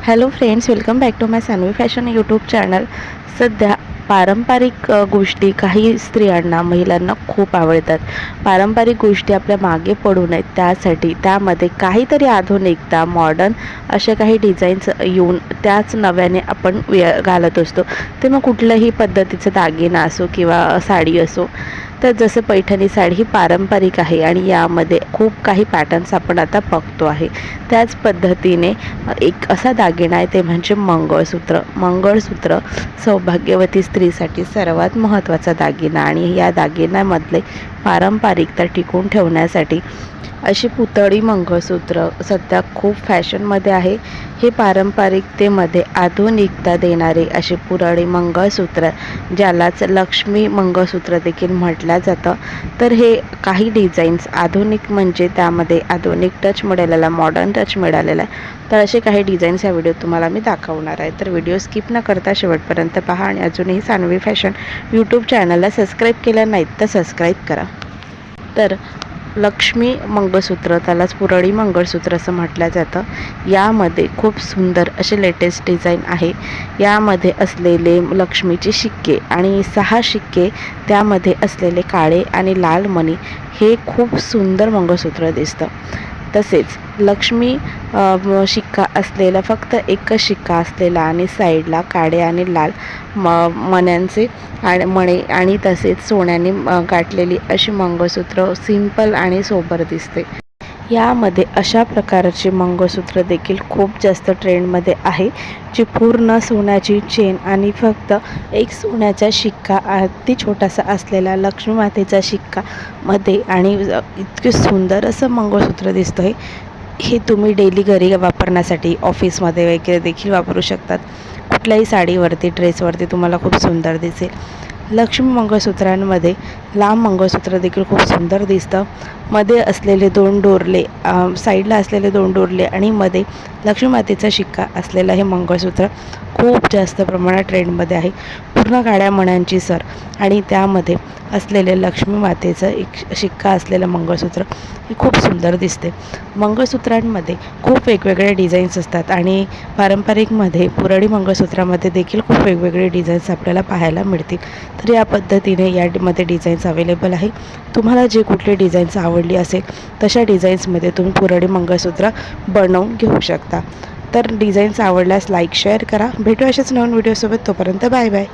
Hello friends, welcome back to my Sanvi fashion YouTube channel. सध्या पारंपरिक गोष्टी काही स्त्रियांना, महिलांना खूप आवडतात. पारंपरिक गोष्टी आपल्या मागे पडू नयेत त्यासाठी त्यामध्ये काहीतरी आधुनिकता, मॉडर्न अशा काही डिझाईन्स येऊन त्याच नव्याने आपण घालत असतो. ते मग कुठल्याही पद्धतीचं दागिना असो किंवा साडी असो. तर जसं पैठणी साडी ही पारंपरिक आहे आणि यामध्ये खूप काही पॅटर्न्स आपण आता बघतो आहे. त्याच पद्धतीने एक असा दागिना आहे ते म्हणजे मंगळसूत्र. मंगळसूत्र सौभाग्यवती स्त्रीसाठी सर्वात महत्त्वाचा दागिना आणि या दागिन्यामधले पारंपरिकता टिकवून ठेवण्यासाठी अशी पुतळी मंगळसूत्र सध्या खूप फॅशनमध्ये आहे. हे पारंपरिकतेमध्ये आधुनिकता देणारे असे पुतळी मंगळसूत्र, ज्यालाच लक्ष्मी मंगळसूत्र देखील म्हटलं जातं. तर हे काही डिझाईन्स आधुनिक म्हणजे त्यामध्ये आधुनिक टच मिळालेला, मॉडर्न टच मिळालेला आहे. तर असे काही डिझाईन्स या व्हिडिओत तुम्हाला मी दाखवणार आहे. तर व्हिडिओ स्किप न करता शेवटपर्यंत पहा आणि अजूनही सानवी फॅशन यूट्यूब चॅनलला सबस्क्राईब केलं नाहीत तर सबस्क्राईब करा. तर लक्ष्मी मंगळसूत्र, त्यालाच पुरळी मंगळसूत्र असं म्हटलं जातं. यामध्ये खूप सुंदर असे लेटेस्ट डिझाईन आहे. यामध्ये असलेले लक्ष्मीचे शिक्के आणि 6 शिक्के, त्यामध्ये असलेले काळे आणि लाल मणी, हे खूप सुंदर मंगळसूत्र दिसतं. तसेच लक्ष्मी शिक्का असलेला, फक्त एकच शिक्का असलेला आणि साईडला काळे आणि लाल मण्यांचे आणि मणे आणि तसेच सोन्याने गाठलेली अशी मंगळसूत्र सिंपल आणि सोबर दिसते. यामध्ये अशा प्रकारचे मंगळसूत्र देखील खूप जास्त ट्रेंडमध्ये आहे, जी पूर्ण सोन्याची चेन आणि फक्त एक सोन्याचा शिक्का अगदी छोटासा असलेला लक्ष्मी मातेचा शिक्का मध्ये आणि इतके सुंदर असं मंगळसूत्र दिसतं. हे तुम्ही डेली घरी वापरण्यासाठी, ऑफिसमध्ये वगैरे देखील वापरू शकतात. कुठल्याही साडीवरती, ड्रेसवरती तुम्हाला खूप सुंदर दिसेल. लक्ष्मी मंगळसूत्रांमध्ये लांब मंगळसूत्र देखील खूप सुंदर दिसतं. मध्ये असलेले 2 डोरले, साईडला असलेले 2 डोरले आणि मध्ये लक्ष्मी मातेचा शिक्का असलेलं हे मंगळसूत्र खूप जास्त प्रमाणात ट्रेंडमध्ये आहे. पूर्ण काळ्या मण्यांची सर आणि त्यामध्ये असलेले लक्ष्मी मातेचं एक शिक्का असलेलं मंगळसूत्र हे खूप सुंदर दिसते. मंगळसूत्रांमध्ये खूप वेगवेगळे डिझाईन्स असतात आणि पारंपरिकमध्ये पुरळी मंगळसूत्रामध्ये देखील खूप वेगवेगळे डिझाईन्स आपल्याला पाहायला मिळतील. तर या पद्धतीने यामध्ये डिझाईन्स अवेलेबल आहे. तुम्हाला जे कुठले डिझाईन्स आवडली असेल तशा डिझाईन्समध्ये तुम्ही पुरळी मंगळसूत्र बनवून घेऊ शकता. तर डिझाईन्स आवडल्यास लाईक शेअर करा. भेटू अशाच नवीन व्हिडिओसोबत. तोपर्यंत बाय बाय.